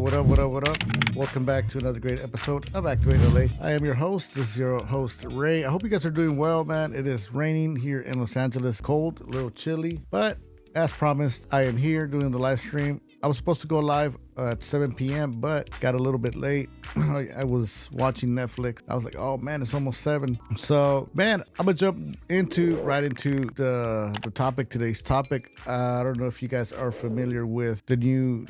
What up, what up, what up? Welcome back to another great episode of Activate LA. I am your host. This is your host, Ray. I hope you guys are doing well, man. It is raining here in Los Angeles. Cold, a little chilly, but as promised, I am here doing the live stream. I was supposed to go live at 7 p.m., but got a little bit late. I was watching Netflix. I was like, oh man, it's almost 7. So, man, I'm gonna jump right into the topic, today's topic. I don't know if you guys are familiar with the new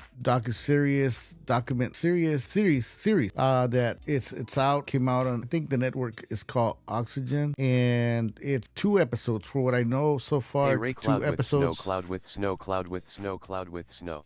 series that it's out, came out on, I think the network is called Oxygen, and it's 2 episodes for what I know so far. Hey, Ray, cloud 2 episodes. Cloud with snow, cloud with snow, cloud with snow.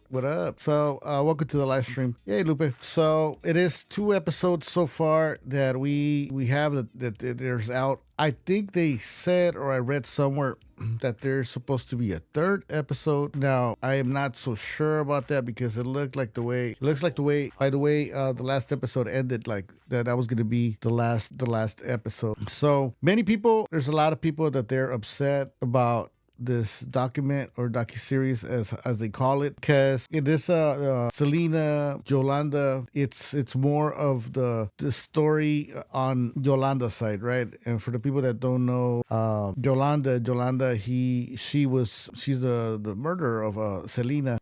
What up? So, welcome to the live stream. Yay, Lupe. So, it is 2 episodes so far that we have that there's out. I think they said, or I read somewhere, that there's supposed to be a 3rd episode. Now, I am not so sure about that because it looks like the way the last episode ended, like that was going to be the last episode. So, there's a lot of people that they're upset about this document or docuseries as they call it, because it is Selena Yolanda. It's more of the story on Yolanda's side, right? And for the people that don't know, Yolanda, she's the murderer of Selena.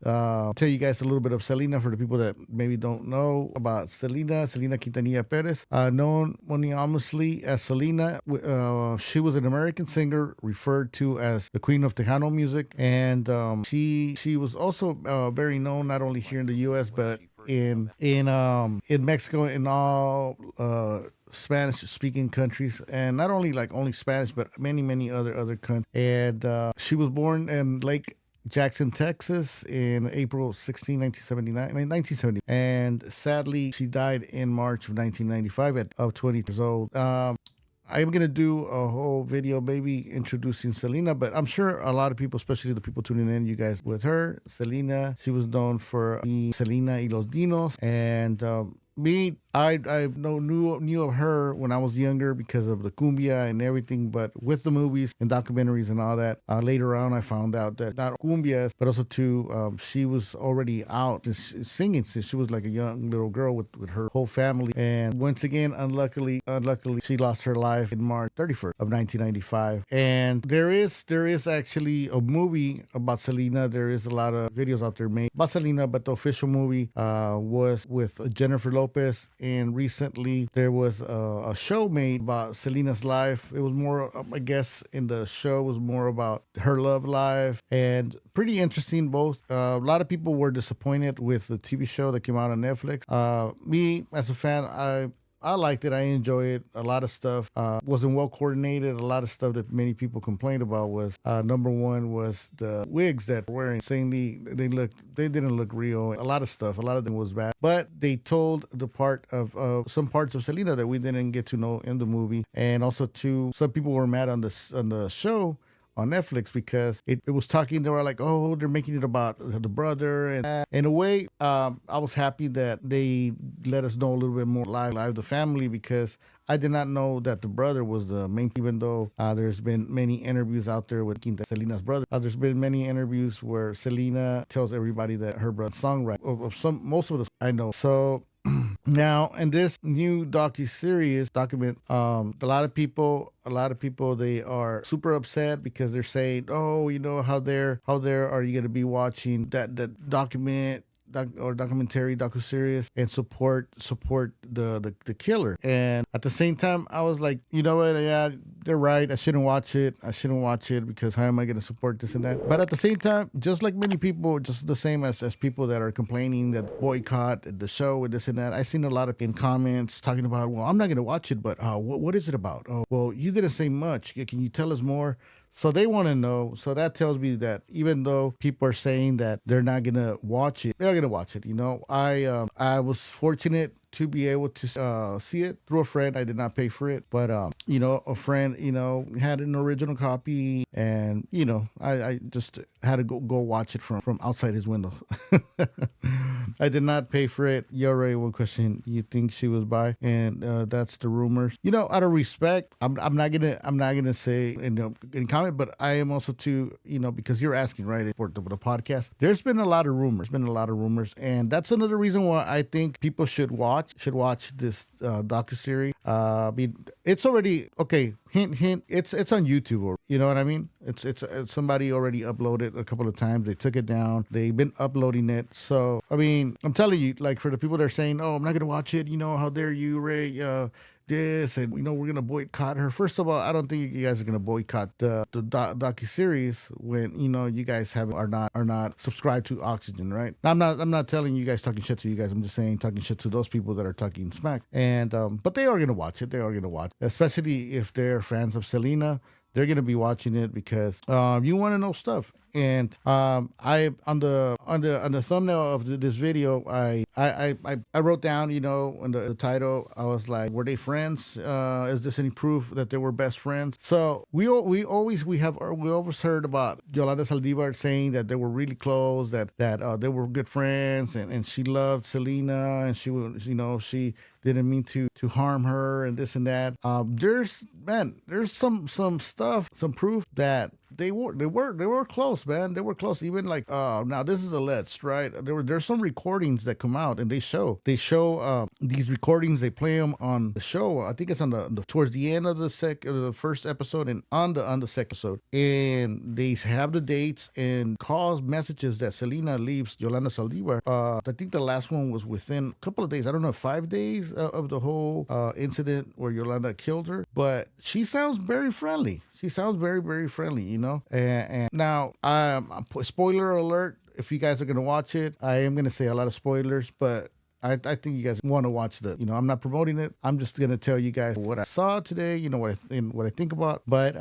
Tell you guys a little bit of Selena for the people that maybe don't know about Selena Quintanilla Perez, known anonymously as Selena. She was an American singer referred to as the Queen of Tejano music, and she was also very known not only here in the U.S. but in Mexico, in all Spanish-speaking countries, and not only only Spanish, but many other countries. And she was born in Lake Jackson, Texas, in April 16, 1970, and sadly she died in March of 1995 of 20 years old. I'm going to do a whole video maybe introducing Selena, but I'm sure a lot of people, especially the people tuning in, you guys with her. Selena, she was known for Selena y los Dinos, and I knew of her when I was younger because of the cumbia and everything, but with the movies and documentaries and all that, later on I found out that not cumbias, but also too, she was already out singing since she was like a young little girl with her whole family. And once again, unluckily, she lost her life in March 31st of 1995. And there is actually a movie about Selena. There is a lot of videos out there made about Selena, but the official movie was with Jennifer Lopez. And recently there was a show made about Selena's life. It was more, I guess, in the show was more about her love life, and pretty interesting both. A lot of people were disappointed with the TV show that came out on Netflix. Me, as a fan, I liked it. I enjoyed it. A lot of stuff wasn't well coordinated. A lot of stuff that many people complained about was number one was the wigs that were wearing. Saying they didn't look real. A lot of them was bad. But they told the part of some parts of Selena that we didn't get to know in the movie, and also too, some people were mad on the show on Netflix because it was talking, they were like, oh, they're making it about the brother. And in a way, I was happy that they let us know a little bit more live the family, because I did not know that the brother was the main, even though there's been many interviews out there with Selena's brother. There's been many interviews where Selena tells everybody that her brother's songwriter of most of the I know. So now, in this new document, a lot of people, they are super upset because they're saying, oh, how dare are you going to be watching that documentary docuseries and support the killer. And at the same time, I was like, you know what, yeah, they're right, I shouldn't watch it because how am I going to support this and that? But at the same time, just like many people, just the same as people that are complaining that boycott the show and this and that, I seen a lot of in comments talking about, well, I'm not going to watch it, but what is it about? Oh, well, you didn't say much, can you tell us more? So they want to know. So that tells me that even though people are saying that they're not going to watch it, they're going to watch it. I was fortunate to be able to see it through a friend. I did not pay for it, but a friend had an original copy, and I just had to go watch it from outside his window. I did not pay for it. You already one question. You think she was bi, and that's the rumors. Out of respect, I'm not gonna say in comment, but I am also too because you're asking right for the podcast. There's been a lot of rumors, and that's another reason why I think people should watch this docuseries. I mean, it's already okay. Hint, hint. It's on YouTube, or you know what I mean. It's somebody already uploaded a couple of times. They took it down. They've been uploading it. So I mean, I'm telling you, like for the people that are saying, "Oh, I'm not gonna watch it," how dare you, Ray? This and we're gonna boycott her. First of all, I don't think you guys are gonna boycott the docu series when you guys are not subscribed to Oxygen, right? I'm not telling you guys talking shit to you guys. I'm just saying talking shit to those people that are talking smack. And but they are gonna watch it. They are gonna watch, especially if they're fans of Selena. They're gonna be watching it because you want to know stuff. And I on the thumbnail of this video, I wrote down, in the title, I was like, were they friends? Is this any proof that they were best friends? So we always heard about Yolanda Saldivar saying that they were really close, that they were good friends, and she loved Selena, and she was, she didn't mean to harm her and this and that. There's some stuff, some proof that they were close, man. They were close. Even like now this is alleged, right? There's some recordings that come out and they show these recordings. They play them on the show. I think it's on the towards the end of the first episode and on the second episode, and they have the dates and calls, messages that Selena leaves Yolanda Saldivar. I think the last one was within a couple of days. I don't know, 5 days of the whole incident where Yolanda killed her, but she sounds very friendly. She sounds very, very friendly, And now, spoiler alert, if you guys are going to watch it, I am going to say a lot of spoilers, but I think you guys want to watch I'm not promoting it. I'm just going to tell you guys what I saw today, what I think about. But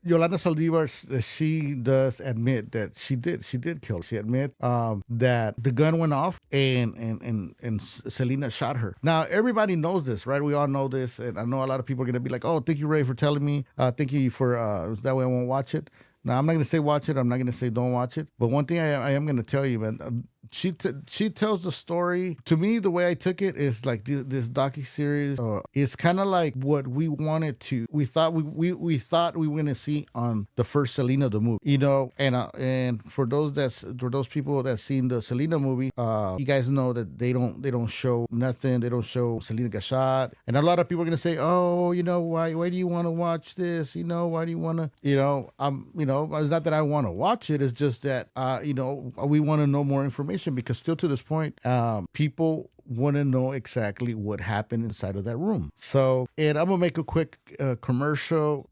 Yolanda Saldivar, she does admit that she did kill her. She admit that the gun went off and Selena shot her. Now everybody knows this, right? We all know this, and I know a lot of people are gonna be like, "Oh, thank you, Ray, for telling me. Thank you for that way I won't watch it." Now I'm not gonna say watch it. I'm not gonna say don't watch it. But one thing I am gonna tell you, man. She tells the story. To me, the way I took it is like this docu series. It's kind of like what we wanted to. We thought we thought we were gonna see on the first Selena the movie. And for those people that seen the Selena movie, you guys know that they don't show nothing. They don't show Selena got shot. And a lot of people are gonna say, oh, why do you want to watch this? Why do you want to? It's not that I want to watch it. It's just that we want to know more information, because still to this point, people want to know exactly what happened inside of that room. So, and I'm gonna make a quick commercial.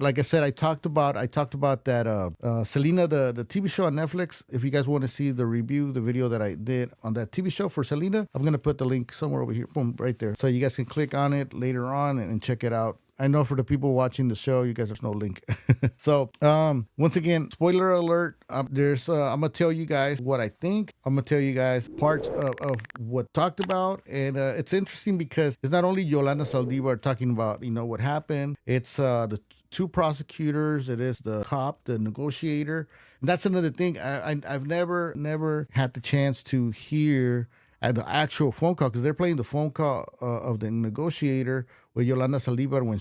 Like I said, I talked about that Selena, the TV show on Netflix. If you guys want to see the video that I did on that TV show for Selena, I'm gonna put the link somewhere over here, boom, right there, so you guys can click on it later on and check it out. I know for the people watching the show, you guys, there's no link. So, once again, spoiler alert. I'm gonna tell you guys what I think. I'm gonna tell you guys parts of what talked about, and it's interesting because it's not only Yolanda Saldivar talking about what happened. It's the two prosecutors. It is the cop, the negotiator. And that's another thing. I've never had the chance to hear at the actual phone call, because they're playing the phone call of the negotiator with Yolanda Saldivar when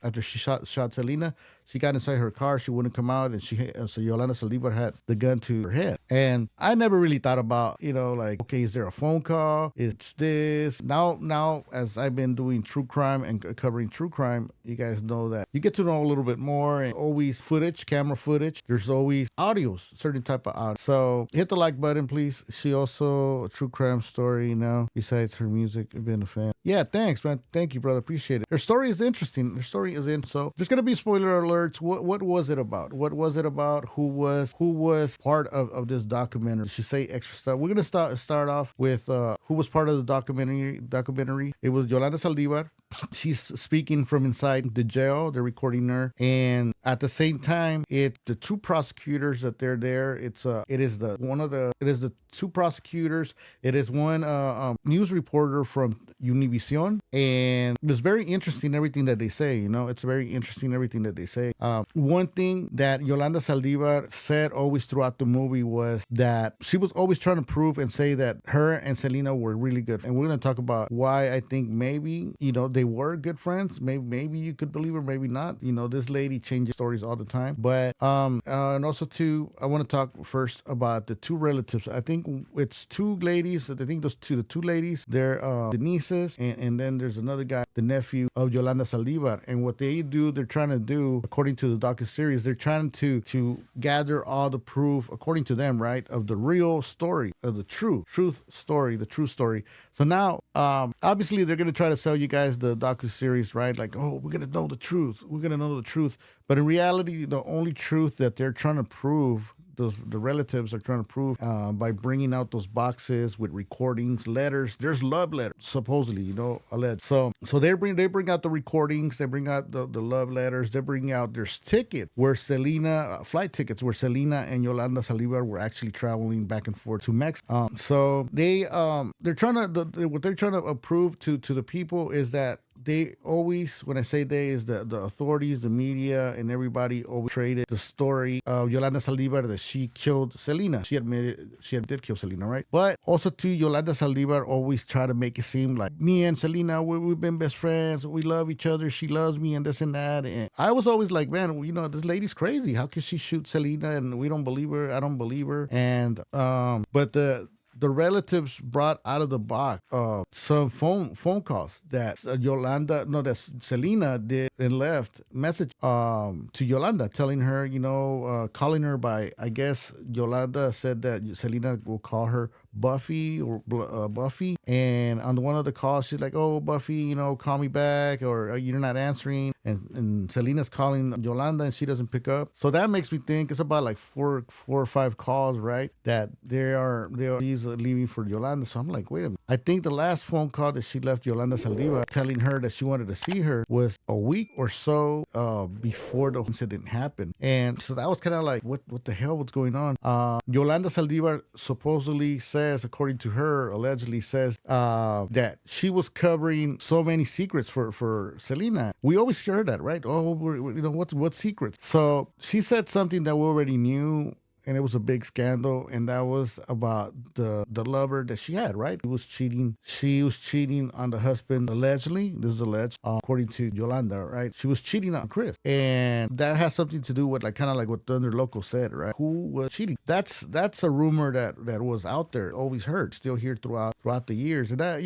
after she shot Selena. She got inside her car. She wouldn't come out, and so Yolanda Saldivar had the gun to her head. And I never really thought about, like, okay, is there a phone call? It's this. Now, as I've been doing true crime and covering true crime, you guys know that you get to know a little bit more, and always camera footage. There's always audios, certain type of audio. So hit the like button, please. She also a true crime story now, besides her music. I've been a fan. Yeah, thanks, man. Thank you, brother. Appreciate it. Her story is interesting. So there's going to be spoiler alerts. What was it about? What was it about? Who was part of this documentary? She say extra stuff. We're gonna start off with who was part of the documentary. It was Yolanda Saldivar. she's speaking from inside the jail. They're recording her, and at the same time, it's the two prosecutors that they're there. It is the two prosecutors. It is one news reporter from Univision, and it's very interesting everything that they say. It's very interesting everything that they say. One thing that Yolanda Saldivar said always throughout the movie was that she was always trying to prove and say that her and Selena were really good, and we're gonna talk about why I think maybe they were good friends. Maybe you could believe her, maybe not. This lady changes stories all the time. But and also too, I want to talk first about the two relatives. I think it's two ladies. I think the two ladies, they're the nieces, and then there's another guy, the nephew of Yolanda Saldivar. And what they're trying to do, according to the docuseries, they're trying to gather all the proof, according to them, right, of the real story, of the true story. So now, obviously, they're gonna try to sell you guys the docuseries, right? Like, oh, we're gonna know the truth. But in reality, the only truth that they're trying to prove, the relatives are trying to prove, by bringing out those boxes with recordings, letters. There's love letters, supposedly, alleged. So they bring out the recordings. They bring out the love letters. They bring out there's flight tickets where Selena and Yolanda Saldívar were actually traveling back and forth to Mexico. So they're trying to what they're trying to prove to the people is that they always, when I say they, is the authorities, the media, and everybody always traded the story of Yolanda Saldívar that she killed Selena. She admitted she did kill Selena, right? But also too, Yolanda Saldívar always tried to make it seem like me and Selena, we've been best friends. We love each other. She loves me and this and that. And I was always like, man, this lady's crazy. How can she shoot Selena? And we don't believe her. I don't believe her. And but the relatives brought out of the box some phone calls that Selena did and left message to Yolanda telling her, calling her by, I guess Yolanda said that Selena will call her Buffy or Buffy, and on one of the calls she's like, oh Buffy, call me back, or you're not answering, and Selena's calling Yolanda and she doesn't pick up. So that makes me think it's about like four or five calls, right, that he's leaving for Yolanda. So I'm like, wait a minute, I think the last phone call that she left Yolanda Saldivar telling her that she wanted to see her was a week or so before the incident happened. And so that was kind of like, what the hell was going on? Yolanda Saldivar supposedly says, according to her, allegedly says that she was covering so many secrets for Selena. We always hear that, right? Oh, what secrets? So she said something that we already knew, and it was a big scandal, and that was about the lover that she had, right? She was cheating on the husband, allegedly. This is alleged, according to Yolanda, right? She was cheating on Chris, and that has something to do with kind of like what Thunder Loco said, right? Who was cheating? That's a rumor that was out there, always heard, still here throughout the years, and that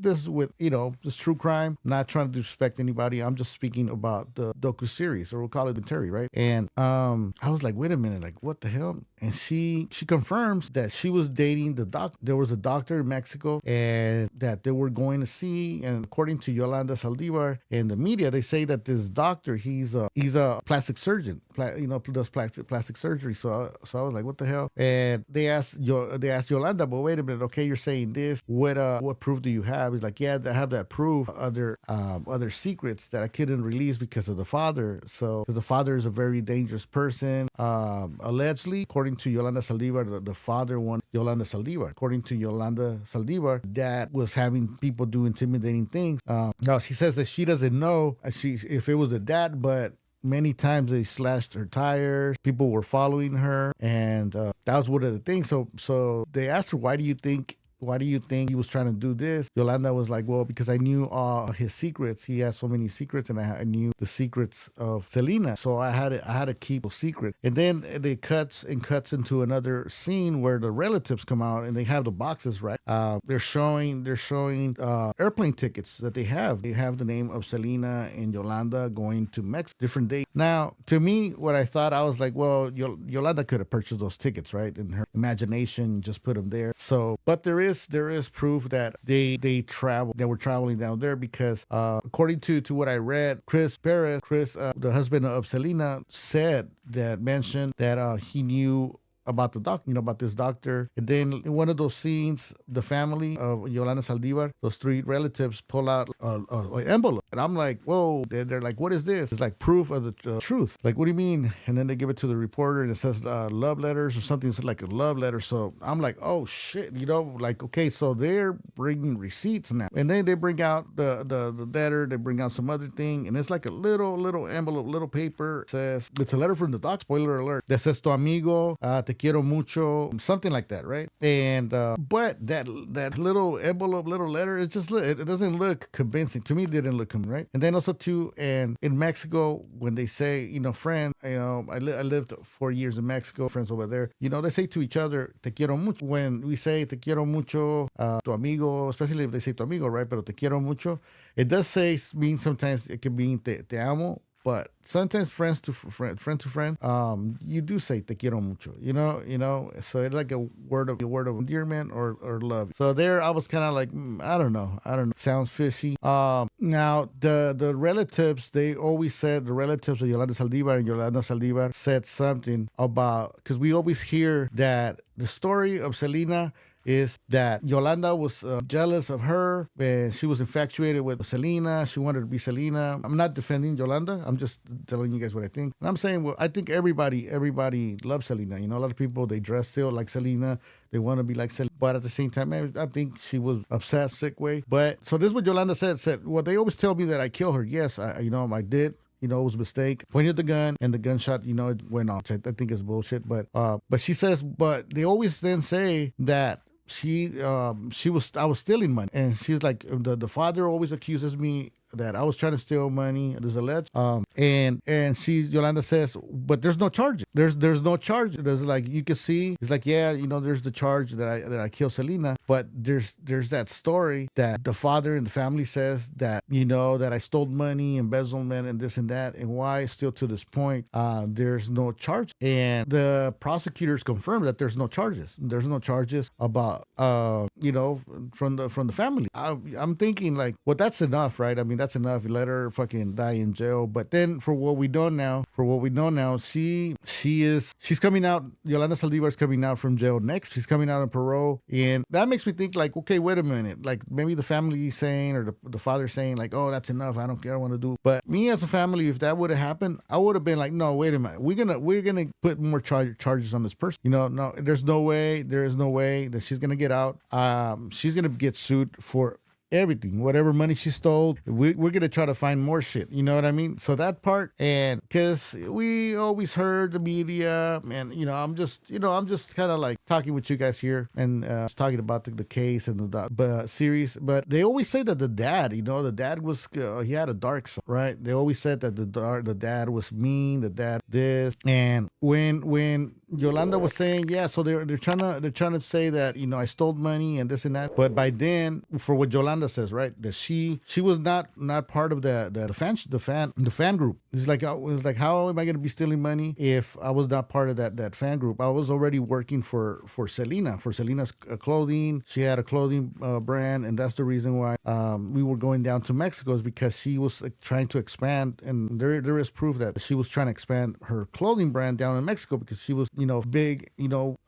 this with this true crime. Not trying to disrespect anybody. I'm just speaking about the docuseries, or we'll call it the Terry, right? And I was like, wait a minute, like what the hell? And she confirms that she was dating the doctor. There was a doctor in Mexico, and that they were going to see. And according to Yolanda Saldivar and the media, they say that this doctor, he's a plastic surgeon, does plastic surgery. So I was like, what the hell? And they asked Yolanda, but wait a minute, okay, you're saying this. What proof do you have? He's like, yeah, I have that proof. Other secrets that I couldn't release because of the father. So because the father is a very dangerous person, allegedly. According to Yolanda Saldivar, the father wanted Yolanda Saldivar. According to Yolanda Saldivar, dad was having people do intimidating things. Now she says that she doesn't know if it was the dad, but many times they slashed her tires. People were following her, and that was one of the things. So they asked her, why do you think he was trying to do this? Yolanda was like, well, because I knew all his secrets. He has so many secrets, and I knew the secrets of Selena. So I had to keep a secret. And then it cuts into another scene where the relatives come out and they have the boxes, right? They're showing airplane tickets that they have. They have the name of Selena and Yolanda going to Mexico, different dates. Now, to me, what I thought, I was like, well, Yolanda could have purchased those tickets, right? In her imagination, just put them there. So, but there is proof that they were traveling down there, because according to what I read, Chris Perez, the husband of Selena, mentioned that he knew about the doctor, about this doctor. And then in one of those scenes, the family of Yolanda Saldivar, those three relatives, pull out an And I'm like, whoa. They're like, what is this? It's like proof of the truth. Like, what do you mean? And then they give it to the reporter and it says love letters or something. It's like a love letter. So I'm like, oh shit, like, okay, so they're bringing receipts now. And then they bring out the letter. They bring out some other thing. And it's like a little envelope, little paper. It says, it's a letter from the doc, spoiler alert, that says, tu amigo, te quiero mucho, something like that, right? And, but that little envelope, little letter, it doesn't look convincing. To me, it didn't look convincing, right? And then also too, and in Mexico, when they say, friend, I lived 4 years in Mexico, friends over there, they say to each other, te quiero mucho. When we say te quiero mucho, tu amigo, especially if they say tu amigo, right? Pero te quiero mucho, it does mean sometimes it can mean te amo. But sometimes friend to friend, you do say te quiero mucho, so it's like a word of endearment or love. So there I was kind of like, I don't know, sounds fishy. Now the relatives, they always said, the relatives of Yolanda Saldivar and Yolanda Saldívar said something about, because we always hear that the story of Selena is that Yolanda was jealous of her and she was infatuated with Selena. She wanted to be Selena. I'm not defending Yolanda. I'm just telling you guys what I think. And I'm saying, well, I think everybody loves Selena. A lot of people, they dress still like Selena. They want to be like Selena. But at the same time, I think she was obsessed, sick way. But so this is what Yolanda said, well, they always tell me that I kill her. Yes, I did. It was a mistake. Pointed the gun and the gunshot, it went off. I think it's bullshit. But she says, but they always then say that I was stealing money, and she's like, the father always accuses me that I was trying to steal money. There's alleged, and Yolanda says, but there's no charge. There's no charge. There's like, you can see, it's like, yeah, there's the charge that I killed Selena, but there's that story that the father and the family says that that I stole money, embezzlement, and this and that, and why still to this point there's no charge, and the prosecutors confirm that there's no charges. There's no charges about from the family. I'm thinking like, well, that's enough, right? I mean, that's enough. You let her fucking die in jail. But then for what we know now, she's coming out. Yolanda Saldívar is coming out from jail next. She's coming out on parole. And that makes me think like, okay, wait a minute. Like maybe the family is saying, or the father saying like, oh, that's enough. I don't care. I want to do. But me as a family, if that would have happened, I would have been like, no, wait a minute. We're gonna put more charges on this person. No, there's no way. There is no way that she's gonna get out. She's gonna get sued for everything, whatever money she stole. We're gonna try to find more shit. You know what I mean? So that part, and because we always heard the media, and I'm just kind of like talking with you guys here and talking about the case and the series. But they always say that the dad was he had a dark side, right? They always said that the dad was mean, the dad this, and when Yolanda was saying, yeah, so they're trying to say that I stole money and this and that, but by then, for what Yolanda says, right, that she was not part of the fan group. It's like, how am I going to be stealing money if I was not part of that fan group? I was already working for Selena, for Selena's clothing. She had a clothing brand, and that's the reason why we were going down to Mexico, is because she was trying to expand, and there is proof that she was trying to expand her clothing brand down in Mexico, because she was big,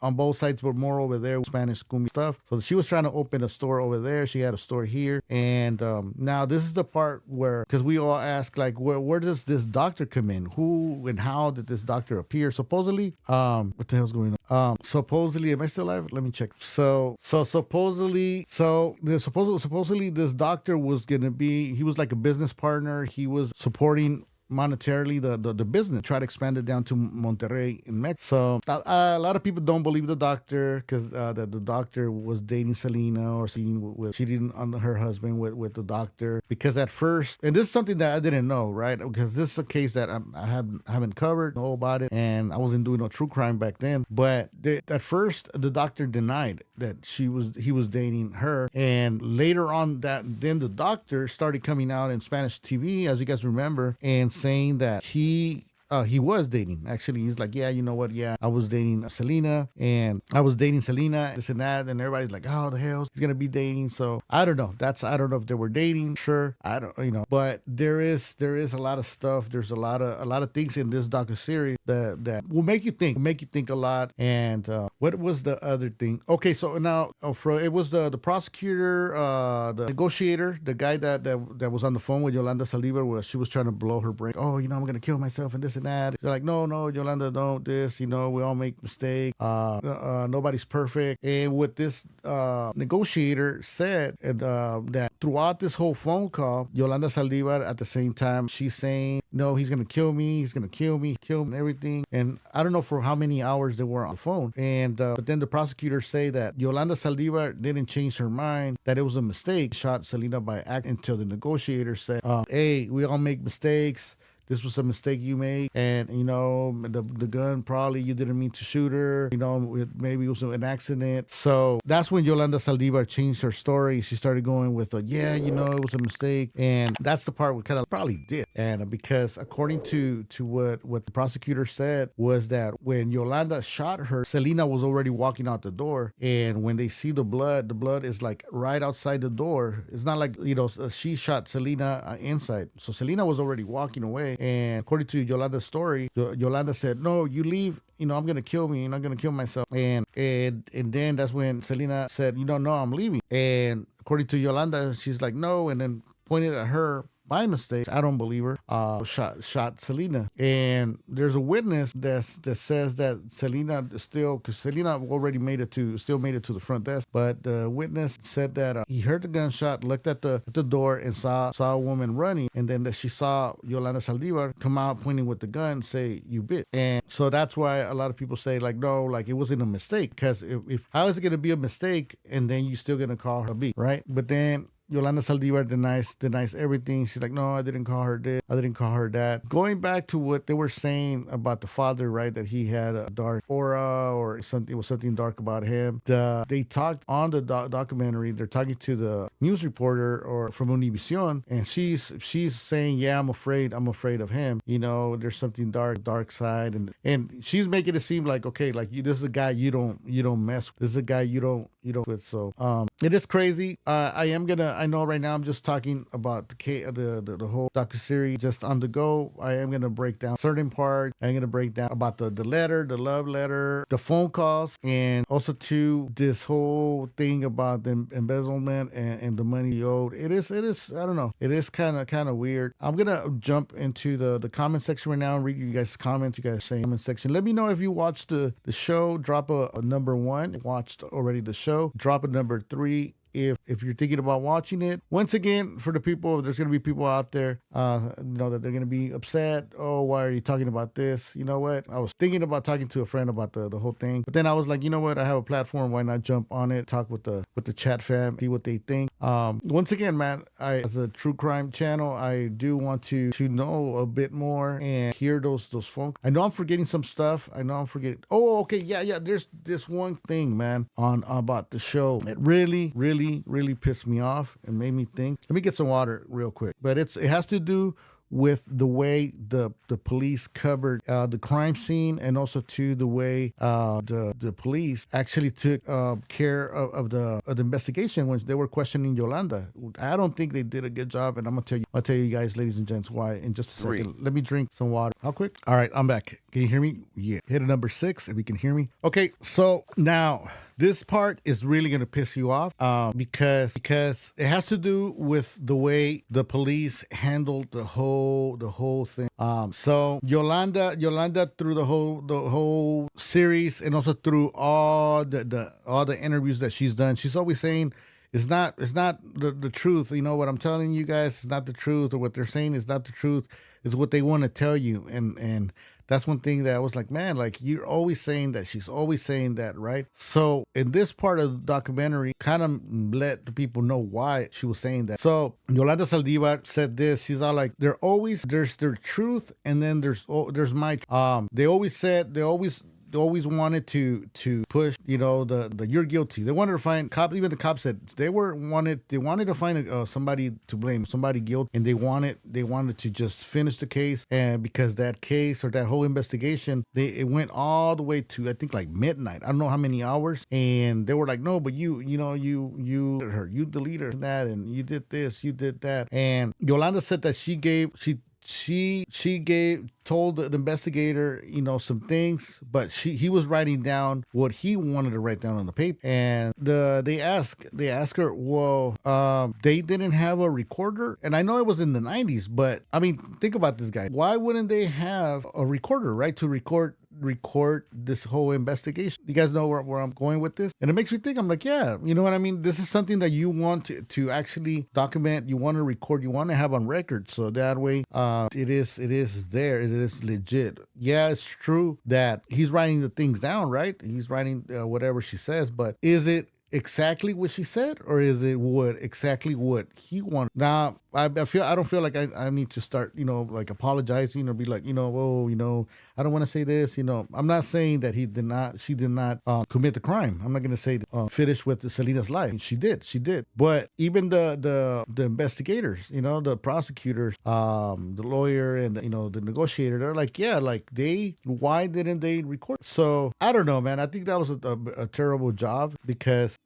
on both sides, but more over there, Spanish cumbia stuff. So she was trying to open a store over there. She had a store here. And now this is the part where, because we all ask, like, where does this doctor come in? Who and how did this doctor appear? Supposedly, what the hell's going on? Supposedly, am I still alive? Let me check. Supposedly this doctor was going to be, he was like a business partner. He was supporting monetarily the business, try to expand it down to Monterrey in Mexico. So a lot of people don't believe the doctor, because that the doctor was dating Selena, or cheating on her husband with the doctor. Because at first, and this is something that I didn't know, right? Because this is a case that I haven't covered, know about it, and I wasn't doing no true crime back then. But at first, the doctor denied that he was dating her, and later on then the doctor started coming out in Spanish TV, as you guys remember, and saying that he he was dating. Actually, he's like, yeah, you know what? Yeah, I was dating Selena, and I was dating Selena, this and that, and everybody's like, oh, the hell, he's gonna be dating. So I don't know. I don't know if they were dating. Sure, I don't, but there is a lot of stuff. There's a lot of things in this docu series that will make you think a lot. And what was the other thing? Okay, so now it was the prosecutor, the negotiator, the guy that was on the phone with Yolanda Saldivar, where she was trying to blow her brain. Oh, I'm gonna kill myself and this and that. They're like, no, no, Yolanda, don't this. We all make mistakes. Nobody's perfect. And what this negotiator said, that throughout this whole phone call, Yolanda Saldivar, at the same time, she's saying, no, he's gonna kill me. He's gonna kill me, and everything. And I don't know for how many hours they were on the phone. And but then the prosecutors say that Yolanda Saldivar didn't change her mind, that it was a mistake, shot Selena by accident, until the negotiator said, hey, we all make mistakes. This was a mistake you made, and the gun, probably you didn't mean to shoot her. Maybe it was an accident. So that's when Yolanda Saldivar changed her story. She started going with it was a mistake, and that's the part we kind of probably did. And because according to what the prosecutor said, was that when Yolanda shot her, Selena was already walking out the door, and when they see the blood is like right outside the door. It's not like she shot Selena inside, so Selena was already walking away. And according to Yolanda's story, Yolanda said, no, you leave, I'm going to kill me, and I'm going to kill myself. And then that's when Selena said, no, I'm leaving. And according to Yolanda, she's like, no, and then pointed at her by mistake. I don't believe her. Shot Selena. And there's a witness that says that Selena because Selena already still made it to the front desk. But the witness said that he heard the gunshot, looked at the door, and saw a woman running, and then that she saw Yolanda Saldivar come out pointing with the gun, say, you bitch. And so that's why a lot of people say, like, no, like it wasn't a mistake, because if how is it going to be a mistake and then you still going to call her a bitch, right? But then Yolanda Saldivar denies everything. She's like, no, I didn't call her this. I didn't call her that. Going back to what they were saying about the father, right? That he had a dark aura or something. It was something dark about him. They talked on the documentary. They're talking to the news reporter or from Univision, and she's saying, yeah, I'm afraid of him. There's something dark side, and she's making it seem like, okay, like this is a guy you don't mess with. This is a guy you don't with. So it is crazy. I know right now I'm just talking about the whole docuseries just on the go. I am going to break down certain parts. I'm going to break down about the letter, the love letter, the phone calls, and also to this whole thing about the embezzlement and the money owed. It is, I don't know. It is kind of weird. I'm going to jump into the comment section right now and read you guys' comments. You guys say in the comment section. Let me know if you watched the show. Drop a number 1. Watched already the show. Drop a number 3. If you're thinking about watching it. Once again, for the people, there's going to be people out there, that they're going to be upset. Oh, why are you talking about this? You know what? I was thinking about talking to a friend about the whole thing, but then I was like, you know what? I have a platform. Why not jump on it, talk with the chat fam, see what they think. Once again, man, as a true crime channel, I do want to know a bit more and hear those phone. I know I'm forgetting some stuff. Oh, okay, yeah. There's this one thing, man, on about the show. It really pissed me off and made me think. Let me get some water real quick. But it has to do with the way the police covered the crime scene, and also to the way the police actually took care of the investigation when they were questioning Yolanda. I don't think they did a good job, and I'll tell you guys, ladies and gents, why in just a second. Let me drink some water. How quick? All right, I'm back. Can you hear me? Yeah. Hit a number 6 if you can hear me. Okay, so now this part is really going to piss you off because it has to do with the way the police handled the whole thing. So Yolanda through the whole series, and also through all the interviews that she's done, she's always saying it's not the truth. You know what I'm telling you guys? It's not the truth, or what they're saying is not the truth. It's what they want to tell you, and that's one thing that I was like, man, like you're always saying that. She's always saying that, right? So in this part of the documentary, kind of let the people know why she was saying that. So Yolanda Saldivar said this. She's all like, there's their truth, and then there's my. They always always wanted to push, the you're guilty. They wanted to find cops. Even the cops said they wanted to find somebody to blame, somebody guilty, and they wanted to just finish the case. And because that case or that whole investigation, it went all the way to I think like midnight. I don't know how many hours, and they were like, no, but you deleted that, and you did this, you did that, and Yolanda said that she told the investigator, some things, but he was writing down what he wanted to write down on the paper. And they asked her, well, they didn't have a recorder, and I know it was in the 90s, but I mean, think about this guy. Why wouldn't they have a recorder, right, to record this whole investigation? You guys know where I'm going with this, and it makes me think. I'm like, yeah, you know what I mean. This is something that you want to actually document. You want to record. You want to have on record, so that way, it is there. It is legit. Yeah, it's true that he's writing the things down, right? He's writing whatever she says, but is it exactly what she said, or is it exactly what he wanted? Now, I don't feel like I need to start, like apologizing or be like, oh, I don't want to say this, I'm not saying that she did not commit the crime. I'm not going to say finish with Selena's life. She did. But even the investigators, the prosecutors, the lawyer and the negotiator, they're like, yeah, like why didn't they record? So I don't know, man. I think that was a terrible job, because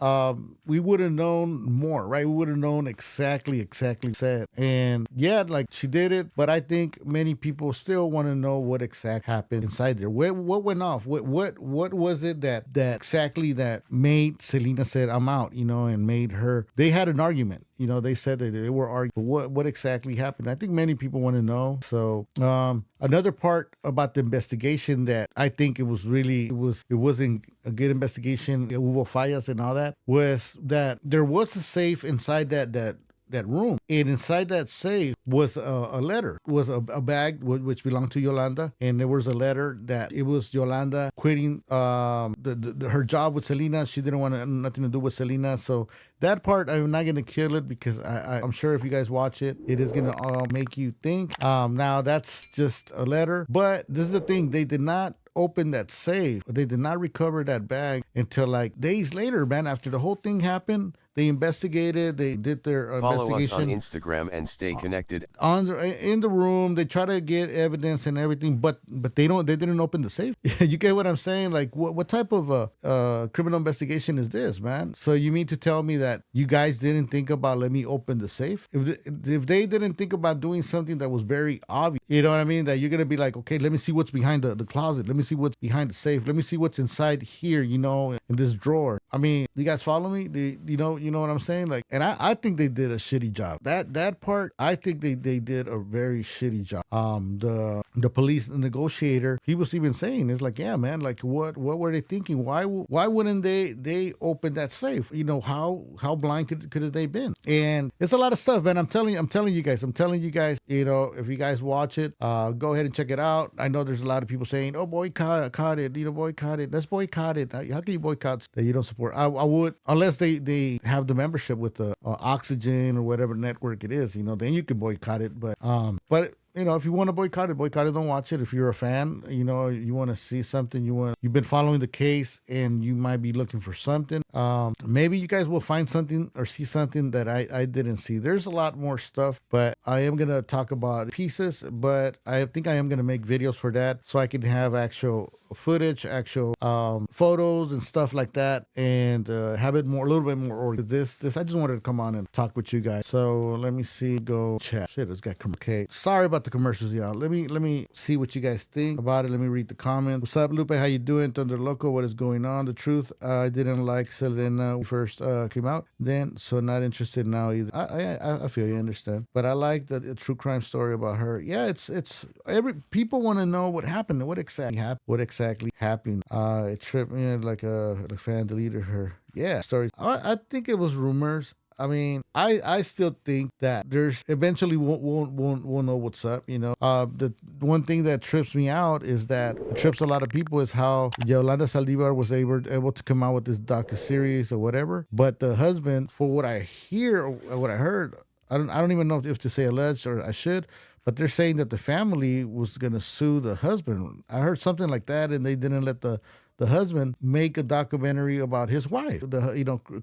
we would have known more, right? We would have known exactly said. And yeah, like she did it, but I think many people still want to know what exactly happened inside there. What went off? What was it that exactly that made Selena said I'm out, and made her? They had an argument. They said that they were arguing. What exactly happened? I think many people want to know. So another part about the investigation that I think it wasn't a good investigation, hubo fallas and all that, was that there was a safe inside that room, and inside that safe was a letter, was a bag which belonged to Yolanda, and there was a letter that it was Yolanda quitting her job with Selena. She didn't want nothing to do with Selena. So that part, I'm not gonna kill it, because I'm sure if you guys watch it, it is gonna make you think. Now that's just a letter, but this is the thing: they did not open that safe. They did not recover that bag until like days later, man. After the whole thing happened, they investigated. They did their Follow investigation. Follow us on Instagram and stay connected. In the room, they try to get evidence and everything, but they didn't open the safe. You get what I'm saying? Like, what type of criminal investigation is this, man? So you mean to tell me that you guys didn't think about let me open the safe? If they didn't think about doing something that was very obvious, you know what I mean? That you're gonna be like, okay, let me see what's behind the closet. Let me see what's behind the safe. Let me see what's inside here, in this drawer. I mean, you guys follow me? You know what I'm saying? Like, and I think they did a shitty job. That part, I think they did a very shitty job. The police negotiator, he was even saying, it's like, yeah, man, like what were they thinking? Why wouldn't they open that safe? How blind could they been? And it's a lot of stuff, man. I'm telling you guys, if you guys watch it, go ahead and check it out. I know there's a lot of people saying, oh, boycott it, boycott it. Let's boycott it. How can you boycott that you don't support? I would, unless they have the membership with the Oxygen or whatever network it is, then you can boycott it. But if you want to boycott it, don't watch it. If you're a fan, you want to see something, you've been following the case and you might be looking for something. Maybe you guys will find something or see something that I didn't see. There's a lot more stuff, but I am going to talk about pieces, but I think I am going to make videos for that so I can have actual footage, actual photos and stuff like that, and have it a little bit more organized. This I just wanted to come on and talk with you guys. So let me see, go chat. Shit, it's got okay. Sorry about the commercials, y'all. Let me see what you guys think about it. Let me read the comments. What's up, Lupe? How you doing? Thunder Loco, what is going on? The truth, I didn't like Selena when first came out then, so not interested now either. I feel you, understand, but I like the true crime story about her. Yeah, it's people want to know what happened, what exactly happened. It tripped me like the fan deleted her. Yeah, stories. I think it was rumors. I mean, I still think that there's eventually won't know what's up. The one thing that trips me out is that it trips a lot of people is how Yolanda Saldivar was able to come out with this docuseries or whatever. But the husband, for what I hear or what I heard, I don't even know if to say alleged or I should. but they're saying that the family was gonna sue the husband. I heard something like that, and they didn't let the husband make a documentary about his wife,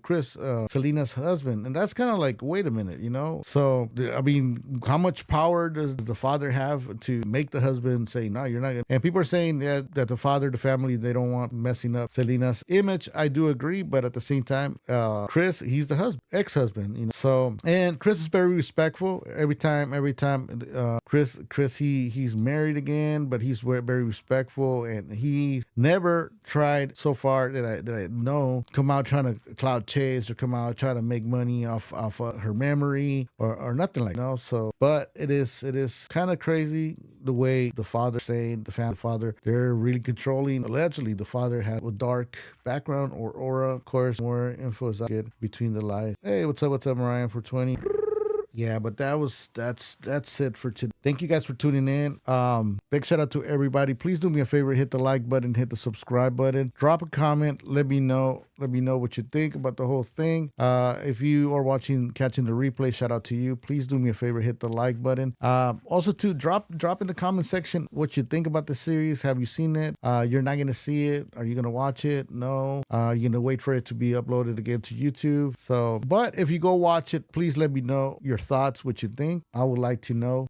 Chris, Selena's husband. And that's kind of like, wait a minute, So, I mean, how much power does the father have to make the husband say, no, you're not gonna. And people are saying that the father, the family, they don't want messing up Selena's image. I do agree, but at the same time, Chris, he's the ex-husband, So, and Chris is very respectful every time. Chris, he's married again, but he's very respectful, and he never tried so far that I know come out trying to cloud chase or come out trying to make money off her memory or nothing like that. So, but it is kind of crazy the way the father saying the father, they're really controlling. Allegedly, the father had a dark background or aura. Of course, more info as I get between the lies. Hey, what's up, Mariah for 20? Yeah, but that's it for today. Thank you guys for tuning in. Big shout out to everybody. Please do me a favor, hit the like button, hit the subscribe button, drop a comment, let me know what you think about the whole thing. If you are catching the replay, shout out to you. Please do me a favor, hit the like button. Also to drop in the comment section what you think about the series. Have you seen it? You're not gonna see it. Are you gonna watch it? No. You're gonna wait for it to be uploaded again to YouTube. So, but if you go watch it, please let me know your thoughts, what you think. I would like to know.